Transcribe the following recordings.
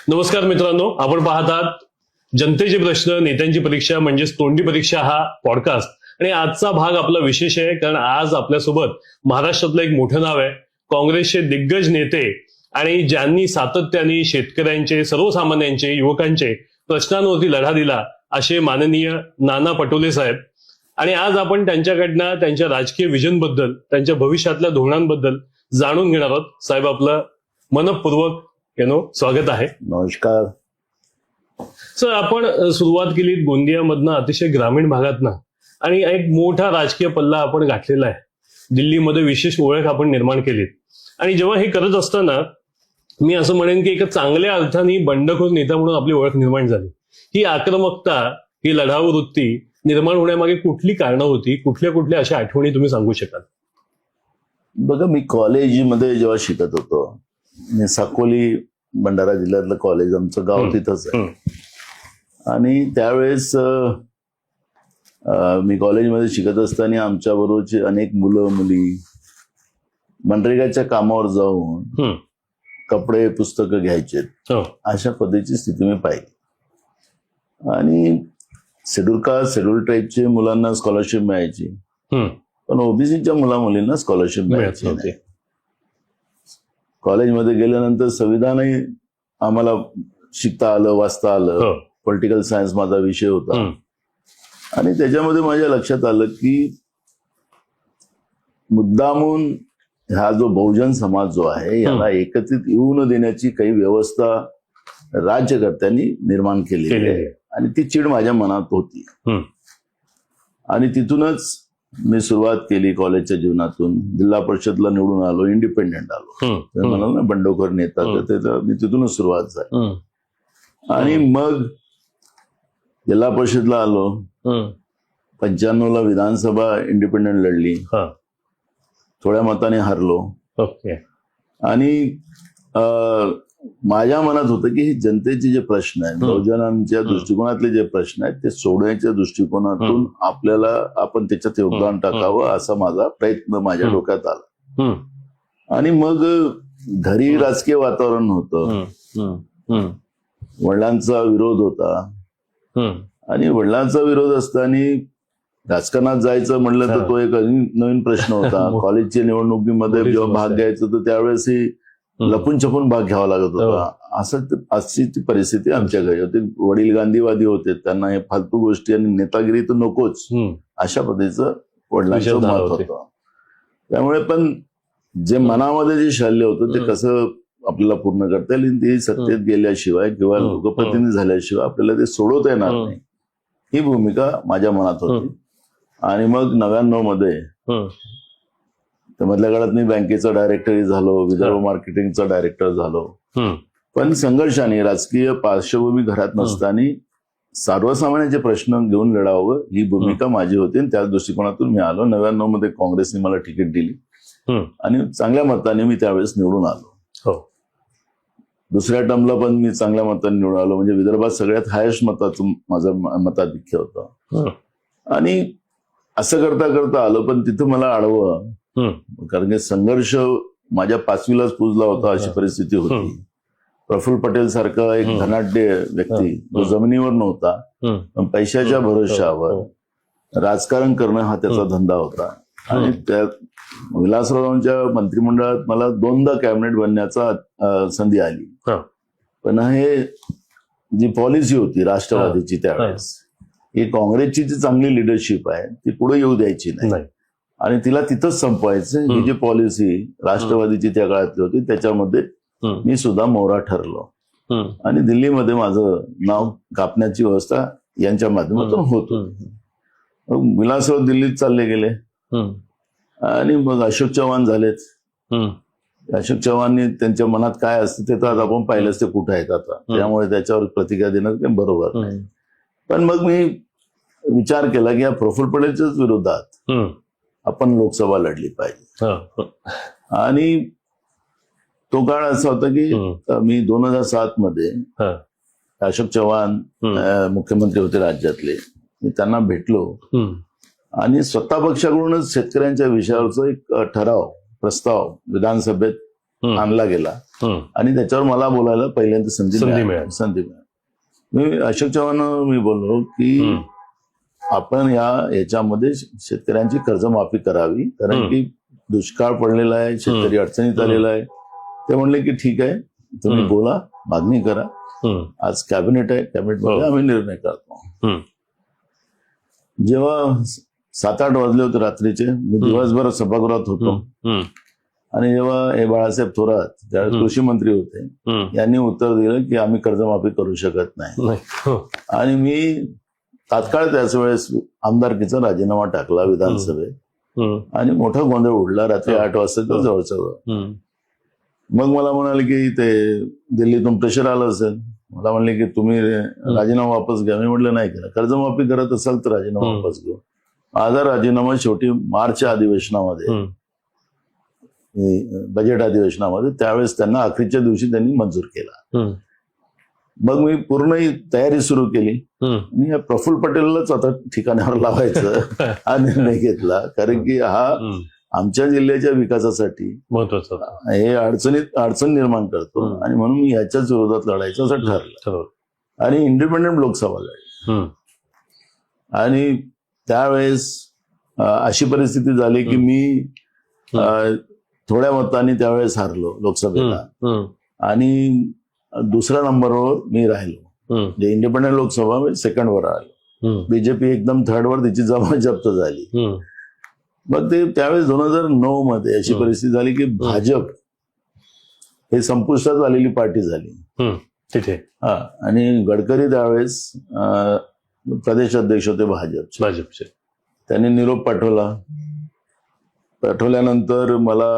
नमस्कार मित्रांनो, आपण पाहतात जनतेचे प्रश्न नेत्यांची परीक्षा म्हणजेच तोंडी परीक्षा हा पॉडकास्ट. आणि आजचा भाग आपला विशेष आहे, कारण आज आपल्यासोबत महाराष्ट्रातलं एक मोठं नाव आहे, काँग्रेसचे दिग्गज नेते आणि ज्यांनी सातत्याने शेतकऱ्यांचे, सर्वसामान्यांचे, युवकांचे प्रश्नांवरती लढा दिला असे माननीय नाना पटोले साहेब. आणि आज आपण त्यांच्याकडनं त्यांच्या राजकीय विजन बद्दल, त्यांच्या भविष्यातल्या धोरणांबद्दल जाणून घेणार आहोत. साहेब, आपलं मनपूर्वक स्वागत आहे. नमस्कार सर, आपण सुरुवात केली गोंदियामधनं, अतिशय ग्रामीण भागातनं, आणि एक मोठा राजकीय पल्ला आपण गाठलेला आहे. दिल्लीमध्ये विशेष ओळख आपण निर्माण केली. आणि जेव्हा हे करत असताना मी असं म्हणेन की एका चांगल्या अर्थाने बंडखोर नेता म्हणून आपली ओळख निर्माण झाली. ही आक्रमकता, ही लढाऊ वृत्ती निर्माण होण्यामागे कुठली कारणं होती? कुठल्या कुठल्या अशा आठवणी तुम्ही सांगू शकाल? बघा, मी कॉलेजमध्ये जेव्हा शिकत होतो, मी साकोली भंडारा जिल्ह्यातलं कॉलेज, आमचं गाव तिथंच आहे. आणि त्यावेळेस मी कॉलेजमध्ये शिकत असताना आमच्या बरोबरची अनेक मुलं मुली मनरेगाच्या कामावर जाऊन कपडे पुस्तकं घ्यायचे, अशा पद्धतीची स्थिती मी पाहिली. आणि शेड्यूल कास्ट, शेड्यूल ट्राईबचे मुलांना स्कॉलरशिप मिळायची, पण ओबीसीच्या मुलींना स्कॉलरशिप मिळायची नाही. कॉलेजमध्ये गेल्यानंतर संविधानही आम्हाला शिकता आलं, वाचता आलं. पॉलिटिकल सायन्स माझा विषय होता. आणि त्याच्यामध्ये माझ्या लक्षात आलं की मुद्दामून हा जो बहुजन समाज जो आहे, याला एकत्रित येऊ न देण्याची काही व्यवस्था राज्यकर्त्यांनी निर्माण केलेली आहे. आणि ती चीड माझ्या मनात होती. आणि तिथूनच मी सुरुवात केली कॉलेजच्या जीवनातून. जिल्हा परिषदला निवडून आलो, इंडिपेंडेंट आलो. म्हणाल ना बंडखोर नेता, तर मी तिथूनच सुरुवात झाली. आणि मग जिल्हा परिषदला आलो. 95ला विधानसभा इंडिपेंडेंट लढली, थोड्या मताने हारलो. आणि माझ्या मनात होतं की हे जनतेचे जे प्रश्न आहेत, बहुजनांच्या दृष्टिकोनातले जे प्रश्न आहेत, ते सोडवण्याच्या दृष्टिकोनातून आपण त्याच्यात योगदान टाकावं, असा माझा प्रयत्न माझ्या डोक्यात आला. आणि मग घरी राजकीय वातावरण होतं, वडिलांचा विरोध होता. आणि वडिलांचा विरोध असताना राजकारणात जायचं म्हणलं तर तो एक नवीन प्रश्न होता. कॉलेजच्या निवडणुकीमध्ये जेव्हा भाग घ्यायचं तर त्यावेळेसही लपून छपून भाग घ्यावा लागत होता. अशी ती परिस्थिती आमच्या घरी होती. वडील गांधीवादी होते, त्यांना हे फालतू गोष्टी आणि नेतागिरी तर नकोच, अशा पद्धतीचं वडिलांचं मत होतं. त्यामुळे पण जे मनामध्ये जे शल्य होतं ते कसं आपल्याला पूर्ण करता येईल, ते सत्तेत गेल्याशिवाय किंवा लोकप्रतिनिधी झाल्याशिवाय आपल्याला ते सोडवता येणार नाही, ही भूमिका माझ्या मनात होती. आणि मग 99 मध्ये मधल्या काळात मी बँकेचा डायरेक्टरही झालो, विदर्भ मार्केटिंगचा डायरेक्टर झालो. पण संघर्षाने, राजकीय पार्श्वभूमी घरात नसताना सर्वसामान्यांचे प्रश्न घेऊन लढावं, ही भूमिका माझी होती. आणि त्याच दृष्टिकोनातून मी आलो. 99 मध्ये काँग्रेसने मला तिकीट दिली आणि चांगल्या मताने मी त्यावेळेस निवडून आलो. दुसऱ्या टर्मला पण मी चांगल्या मताने निवडून आलो, म्हणजे विदर्भात सगळ्यात हायेस्ट मताचं माझं मताधिक्य होतं. आणि असं करता करता आलो. पण तिथं मला आडवं, कारण की संघर्ष माझ्या 5वीलाच पुजला होता, अशी परिस्थिती होती. प्रफुल्ल पटेल सारखा एक धनाढ्य व्यक्ती जो जमिनीवर नव्हता, पण पैशाच्या भरोशावर राजकारण करणं हा त्याचा धंदा होता. आणि त्या विलासरावांच्या मंत्रिमंडळात मला 2दा कॅबिनेट बनण्याचा संधी आली. पण हे जी पॉलिसी होती राष्ट्रवादीची त्यावेळेस, ही काँग्रेसची जी चांगली लिडरशिप आहे ती पुढे येऊ द्यायची नाही आणि तिला तिथंच संपवायचं, ही जी पॉलिसी राष्ट्रवादीची त्या काळातली होती, त्याच्यामध्ये मी सुद्धा मोहरा ठरलो. आणि दिल्लीमध्ये माझं नाव कापण्याची व्यवस्था यांच्या माध्यमातून होत होती. विलासराव दिल्लीत चालले गेले. आणि मग अशोक चव्हाण झालेत. अशोक चव्हाणनी त्यांच्या मनात काय असतं ते तर आज आपण पाहिलंच, ते कुठे आहेत आता, त्यामुळे त्याच्यावर प्रतिक्रिया देणं काही बरोबर नाही. पण मग मी विचार केला की या प्रफुल्ल पटेलच्याच विरोधात आपण लोकसभा लढली पाहिजे. आणि तो काळ असा होता की मी 2007 मध्ये अशोक चव्हाण मुख्यमंत्री होते राज्यातले, मी त्यांना भेटलो आणि स्वतः पक्षाकडूनच शेतकऱ्यांच्या विषयावरचा एक ठराव, प्रस्ताव विधानसभेत आणला गेला आणि त्याच्यावर मला बोलायला पहिल्यांदा संधी मिळाली. मी अशोक चव्हाण मी बोललो की आपण याच्यामध्ये शेतकऱ्यांची कर्जमाफी करावी, कारण की दुष्काळ पडलेला आहे, शेतकरी अडचणीत आलेला आहे. ते म्हणले की ठीक आहे, तुम्ही बोला, मागणी करा. आज कॅबिनेट आहे, कॅबिनेटमध्ये आम्ही निर्णय करतो. जेव्हा 7-8 वाजले होते रात्रीचे, मी दिवसभर सभागृहात होतो आणि जेव्हा हे बाळासाहेब थोरात त्यावेळेस कृषी मंत्री होते, यांनी उत्तर दिलं की आम्ही कर्जमाफी करू शकत नाही. आणि मी तात्काळ त्याच वेळेस आमदारकीचा राजीनामा टाकला विधानसभेत आणि मोठा गोंधळ उडला. रात्री 8 वाजता जवळजवळ मग मला म्हणाले की ते दिल्लीतून प्रेशर आलं असेल. मला म्हणले की तुम्ही राजीनामा वापस घ्या. मी म्हटलं नाही केला. कर्जमाफी करत असाल तर राजीनामा वापस घेऊ. माझा राजीनामा शेवटी मार्चच्या अधिवेशनामध्ये, बजेट अधिवेशनामध्ये, त्यावेळेस त्यांना अखेरच्या दिवशी त्यांनी मंजूर केला. मग मी पूर्ण तयारी सुरू केली. मी या प्रफुल्ल पटेललाच आता ठिकाणावर लावायचं हा निर्णय घेतला, कारण की हा आमच्या जिल्ह्याच्या विकासासाठी महत्वाचं हे अडचण निर्माण करतो आणि म्हणून मी याच्याच विरोधात लढायचं असं ठरलं आणि इंडिपेंडंट लोकसभा लढली. आणि त्यावेळेस अशी परिस्थिती झाली की मी थोड्या मतांनी त्यावेळेस हारलो लोकसभेला आणि दुसऱ्या नंबरवर मी राहिलो. जे इंडिपेंडंट लोकसभा मी सेकंडवर आलो. बीजेपी एकदम थर्डवर तिची जमा जप्त झाली. मग ते त्यावेळेस 2009 मध्ये अशी परिस्थिती झाली की भाजप हे संपुष्टात आलेली पार्टी झाली तिथे. आणि गडकरी त्यावेळेस प्रदेश अध्यक्ष होते भाजपचे. त्यांनी निरोप पाठवल्यानंतर मला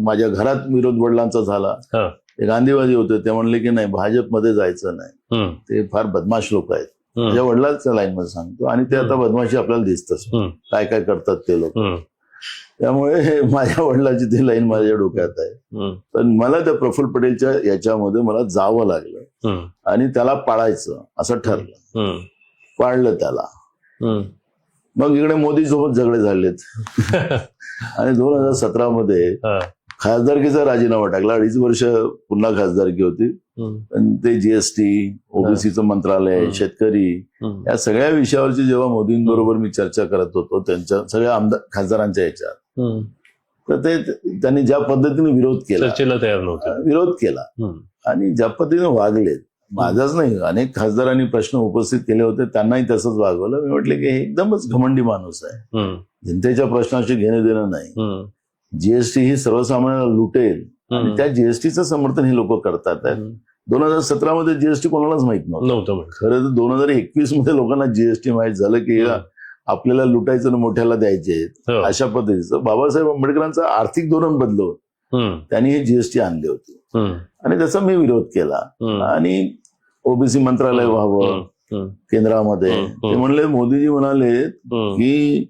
माझ्या घरात विरोध वडिलांचा झाला. ते गांधीवादी होते, ते म्हणले की नाही, भाजपमध्ये जायचं नाही, ते फार बदमाश लोक आहेत. माझ्या वडिलांच्या लाईन मध्ये सांगतो आणि ते आता बदमाशी आपल्याला दिसतच, काय काय करतात ते लोक. त्यामुळे माझ्या वडिलांची ती लाईन माझ्या डोक्यात आहे. पण मला त्या प्रफुल्ल पटेलच्या याच्यामध्ये मला जावं लागलं आणि त्याला पाळायचं असं ठरलं. पाळलं त्याला. मग इकडे मोदी सोबत झगडे झालेत आणि 2017 मध्ये खासदारकीचा राजीनामा टाकला. 2.5 वर्ष पुन्हा खासदारकी होती. पण ते जीएसटी, ओबीसीचं मंत्रालय, शेतकरी, या सगळ्या विषयावरची जेव्हा मोदींबरोबर मी चर्चा करत होतो त्यांच्या सगळ्या आमदार खासदारांच्या याच्यात, तर ते त्यांनी ज्या पद्धतीने विरोध केला, तयार नव्हते, विरोध केला आणि ज्या पद्धतीने वागलेत, माझाच नाही अनेक खासदारांनी प्रश्न उपस्थित केले होते, त्यांनाही तसंच वागवलं. मी म्हटले की हे एकदमच घमंडी माणूस आहे, जनतेच्या प्रश्नाशी घेणं देणं नाही. जीएसटी ही सर्वसामान्यांना लुटेल आणि त्या जीएसटीचं समर्थन हे लोक करतात. 2017 मध्ये जीएसटी कोणालाच माहित नव्हतं. खरं तर 2021 मध्ये लोकांना जीएसटी माहित झालं की आपल्याला लुटायचं आणि मोठ्याला द्यायचे, अशा पद्धतीचं बाबासाहेब आंबेडकरांचं आर्थिक धोरण बदलवून त्यांनी हे जीएसटी आणले होते आणि त्याचा मी विरोध केला. आणि ओबीसी मंत्रालय व्हावं केंद्रामध्ये. ते म्हणले, मोदीजी म्हणाले की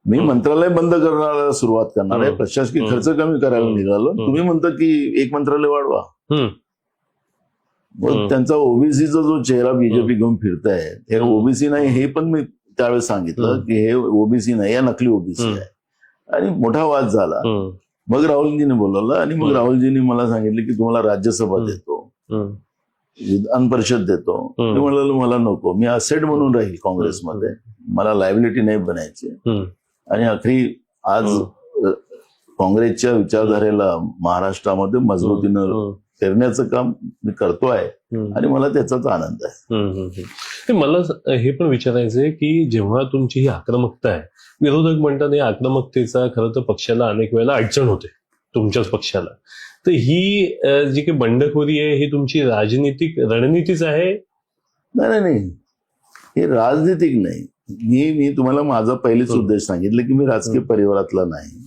मी मंत्रालय बंद करण्याला सुरुवात करणार आहे, प्रशासकीय खर्च कमी करायला निघालो, तुम्ही म्हणता की एक मंत्रालय वाढवा. मग त्यांचा ओबीसीचा जो चेहरा बीजेपी घेऊन फिरताय, हे ओबीसी नाही हे पण मी त्यावेळेस सांगितलं की हे ओबीसी नाही, या नकली ओबीसी आहे. आणि मोठा वाद झाला. मग राहुलजीने बोलवलं आणि मग राहुलजींनी मला सांगितलं की तुम्हाला राज्यसभा देतो, विधान परिषद देतो. मी म्हणलं मला नको, मी असेट म्हणून राहील काँग्रेसमध्ये, मला लायबिलिटी नाही बनायची. आणि अखेरी आज काँग्रेसच्या विचारधारेला महाराष्ट्रामध्ये मजबूतीनं पेरण्याचं काम मी करतो आहे आणि मला त्याचाच आनंद आहे. मला हे पण विचारायचं आहे की जेव्हा तुमची ही आक्रमकता आहे, विरोधक म्हणतात या आक्रमकतेचा खरं तर पक्षाला अनेक वेळेला अडचण होते, तुमच्याच पक्षाला. तर ही जी काही बंडखोरी आहे ही तुमची राजनीतिक रणनीतीच आहे? नाही, हे राजनीतिक नाही. मी तुम्हाला माझा पहिलेच उद्देश सांगितलं की मी राजकीय परिवारातला नाही.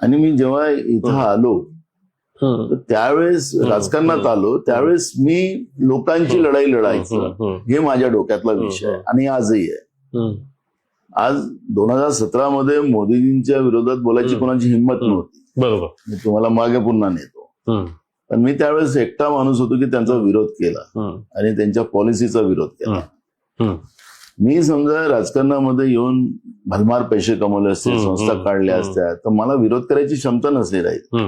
आणि मी जेव्हा इथं आलो तर त्यावेळेस राजकारणात आलो, त्यावेळेस मी लोकांची लढाई लढायचं हे माझ्या डोक्यातला विषय आहे आणि आजही आहे. आज 2017 मध्ये मोदीजींच्या विरोधात बोलायची कोणाची हिंमत नव्हती. बरोबर. मी तुम्हाला मागे पुन्हा नेतो. पण मी त्यावेळेस एकटा माणूस होतो की त्यांचा विरोध केला आणि त्यांच्या पॉलिसीचा विरोध केला. मी समजा राजकारणामध्ये येऊन भलमार पैसे कमवले असते, संस्था काढल्या असत्या, तर मला विरोध करायची क्षमता नसली राहील.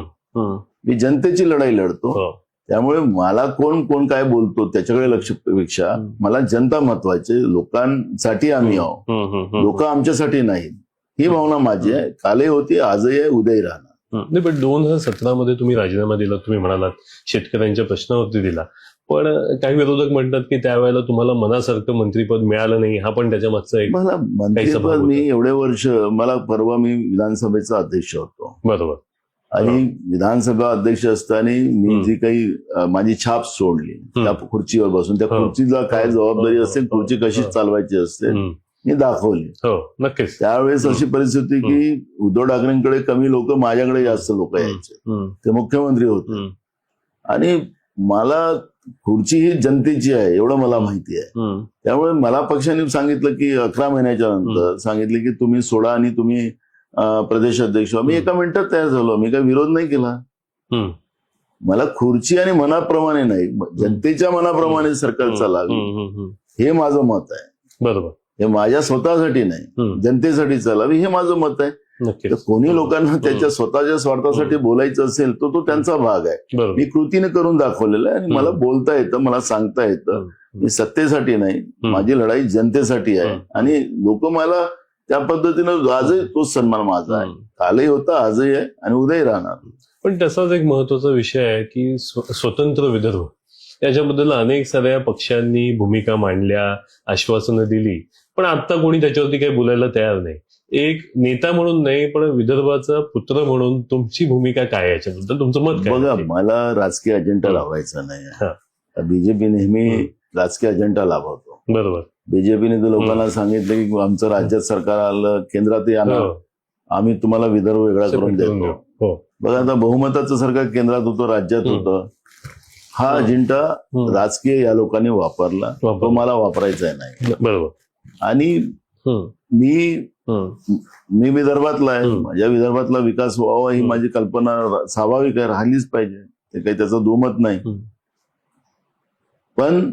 मी जनतेची लढाई लढतो. त्यामुळे मला कोण काय बोलतो त्याच्याकडे लक्षपेक्षा मला जनता महत्वाची, लोकांसाठी आम्ही आहोत, लोक आमच्यासाठी नाहीत, ही भावना माझी आहे. कालही होती, आजही आहे, उद्याही राहणार. नाही, पण 2017 मध्ये तुम्ही राजीनामा दिला, तुम्ही म्हणालात शेतकऱ्यांच्या प्रश्नावरती दिला, पण काही विरोधक म्हणतात की त्यावेळेला तुम्हाला मनासारखं मंत्रीपद मिळालं नाही, हा पण त्याच्या मागचा एक. मला मंत्रीपद, मी एवढे वर्ष, मला परवा मी विधानसभेचा अध्यक्ष होतो. बरोबर. आणि विधानसभा अध्यक्ष असताना मी जी काही माझी छाप सोडली त्या खुर्चीवर बसून, त्या खुर्चीला काय जबाबदारी असते, खुर्ची कशी चालवायची असते, मी दाखवली. नक्कीच. त्यावेळेस अशी परिस्थिती की उद्धव ठाकरेंकडे कमी लोक, माझ्याकडे जास्त लोक यायचे. ते मुख्यमंत्री होते आणि मला खुर्ची ही जनतेची आहे एवढं मला माहिती आहे. त्यामुळे मला पक्षाने सांगितलं की 11 महिन्याच्या नंतर सांगितले की तुम्ही सोडा आणि तुम्ही प्रदेश अध्यक्ष. मी एका मिनिटात तयार झालो, मी काही विरोध नाही केला. मला खुर्ची आणि मनाप्रमाणे नाही, जनतेच्या मनाप्रमाणे सरकार चालावी हे माझं मत आहे. बरोबर. हे माझ्या स्वतःसाठी नाही, जनतेसाठी चालावी हे माझं मत आहे. तर कोणी लोकांना त्याच्या स्वतःच्या स्वार्थासाठी बोलायचं असेल तर तो त्यांचा भाग आहे. मी कृतीने करून दाखवलेला आहे आणि मला बोलता येतं, मला सांगता येतं. मी सत्तेसाठी नाही, माझी लढाई जनतेसाठी आहे आणि लोक मला त्या पद्धतीनं, आजही तोच सन्मान माझा आहे. कालही होता, आजही आहे आणि उद्याही राहणार. पण तसाच एक महत्वाचा विषय आहे की स्वतंत्र विदर्भ, याच्याबद्दल अनेक साऱ्या पक्षांनी भूमिका मांडल्या, आश्वासनं दिली, पण आता कोणी त्याच्यावरती काही बोलायला तयार नाही. एक नेता म्हणून नाही, पण विदर्भाचा पुत्र म्हणून तुमची भूमिका काय याच्याबद्दल, तुमचं मत काय? बघा, मला राजकीय अजेंडा लावायचा नाही. बीजेपी नेहमी राजकीय अजेंडा लाभवतो. बरोबर. बीजेपीने तर लोकांना सांगितलं की आमचं राज्यात सरकार आलं, केंद्रातही आलं, आम्ही तुम्हाला विदर्भ वेगळा करून देतो. बघा, आता बहुमताचं सरकार केंद्रात होतं, राज्यात होतं. हा अजेंडा राजकीय या लोकांनी वापरला, तो मला वापरायचा नाही. बरोबर. आणि मी विदर्भातला आहे, माझ्या विदर्भातला विकास व्हावा ही माझी कल्पना स्वाभाविक आहे, राहिलीच पाहिजे, ते काही त्याचं दुमत नाही. पण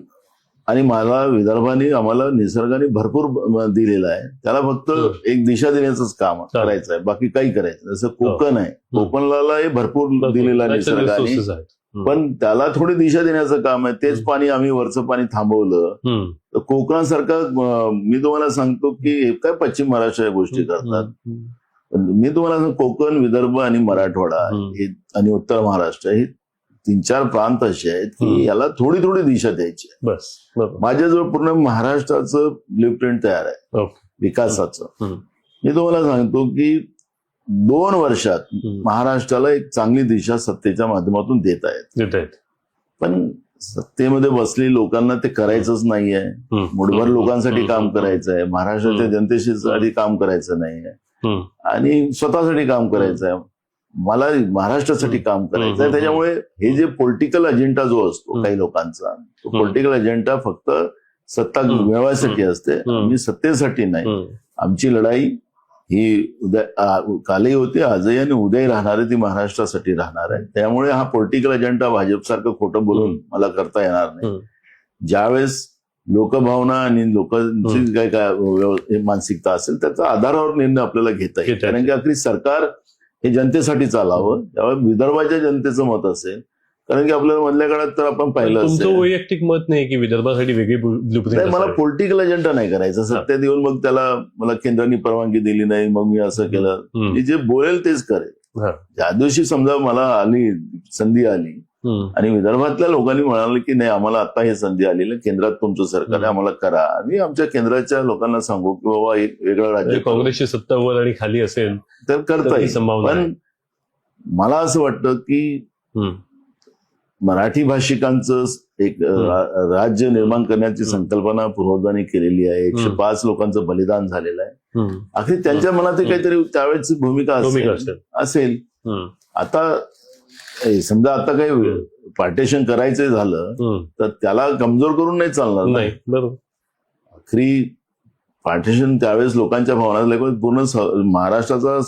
आणि मला विदर्भाने, आम्हाला निसर्गाने भरपूर दिलेला आहे, त्याला फक्त एक दिशा देण्याचंच काम करायचं आहे, बाकी काही करायचं. जसं कोकण आहे, कोकणाला भरपूर दिलेला निसर्गाने, पण त्याला थोडी दिशा देण्याचं काम आहे. तेच पाणी आम्ही वरचं पाणी थांबवलं तर कोकणासारखं, मी तुम्हाला सांगतो की काय पश्चिम महाराष्ट्र या गोष्टी करतात. मी तुम्हाला सांगतो, कोकण, विदर्भ आणि मराठवाडा आणि उत्तर महाराष्ट्र हे 3-4 प्रांत असे आहेत की याला थोडी थोडी दिशा द्यायची आहे. बस. माझ्याजवळ पूर्ण महाराष्ट्राचं ब्ल्यूप्रिंट तयार आहे विकासाचं. मी तुम्हाला सांगतो की 2 वर्षात महाराष्ट्राला एक चांगली दिशा सत्तेच्या माध्यमातून देत आहेत. पण सत्तेमध्ये बसलेली लोकांना ते करायचंच नाहीये. मुठभर लोकांसाठी काम करायचं आहे, महाराष्ट्राच्या जनतेसाठी काम करायचं नाहीये आणि स्वतःसाठी काम करायचं आहे. मला महाराष्ट्रासाठी काम करायचं आहे. त्याच्यामुळे हे जे पॉलिटिकल अजेंडा जो असतो काही लोकांचा, तो पॉलिटिकल अजेंडा फक्त सत्ता मिळवायसाठी असते, आम्ही सत्तेसाठी नाही. आमची लढाई ही कालही होती, आजही आणि उद्याही राहणार आहे, ती महाराष्ट्रासाठी राहणार आहे. त्यामुळे हा पॉलिटिकल अजेंडा भाजपसारखं खोटं बोलून मला करता येणार नाही. ज्यावेळेस लोकभावना आणि लोकांची काय मानसिकता असेल त्याच्या आधारावर निर्णय आपल्याला घेता येईल. कारण की अखेरी सरकार हे जनतेसाठी चालावं, त्यामुळे विदर्भाच्या जनतेचं मत असेल. कारण की आपल्याला मधल्या काळात तर आपण पाहिलं तुमचं वैयक्तिक मत नाही की विदर्भासाठी वेगळी ब्लूप्रिंट. मला पॉलिटिकल अजेंडा नाही करायचं. सत्तेत येऊन मग त्याला मला केंद्राने परवानगी दिली नाही, मग मी असं केलं. मी जे बोलेल तेच करेल. ज्या दिवशी समजा मला संधी आली आणि विदर्भातल्या लोकांनी म्हणाले की नाही, आम्हाला आता हे संधी आलेली, केंद्रात तुमचं सरकार आहे, आम्हाला करा, आम्ही आमच्या केंद्राच्या लोकांना सांगू की बाबा एक वेगळं राज्य, काँग्रेसची सत्ता वर आणि खाली असेल तर करता येईल. पण मला असं वाटतं की मराठी भाषिकांचं एक राज्य निर्माण करण्याची संकल्पना पूर्वजांनी केलेली आहे. 105 लोकांचं बलिदान झालेलं आहे. अखेर त्यांच्या मनात काहीतरी त्यावेळेची भूमिका असेल. आता समजा आता काही पार्टिशन करायचं झालं तर त्याला कमजोर करून नाही चालणार नाही. बरोबर. अखेरी पार्टिशन त्यावेळेस लोकांच्या भावना पूर्ण महाराष्ट्राचा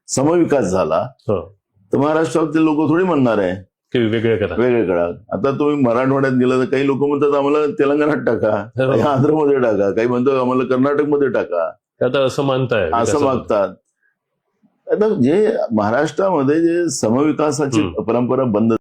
समविकास झाला तर महाराष्ट्रातले लोक थोडी म्हणणार आहे ते वेगळे करा. वेगळे करा. आता तुम्ही मराठवाड्यात गेलं तर काही लोक म्हणतात आम्हाला तेलंगणात टाका, काही आंध्रमध्ये टाका, काही म्हणतात आम्हाला कर्नाटकमध्ये टाका. आता असं मानताय, असं मागतात. आता जे महाराष्ट्रामध्ये जे समविकासाची परंपरा बंद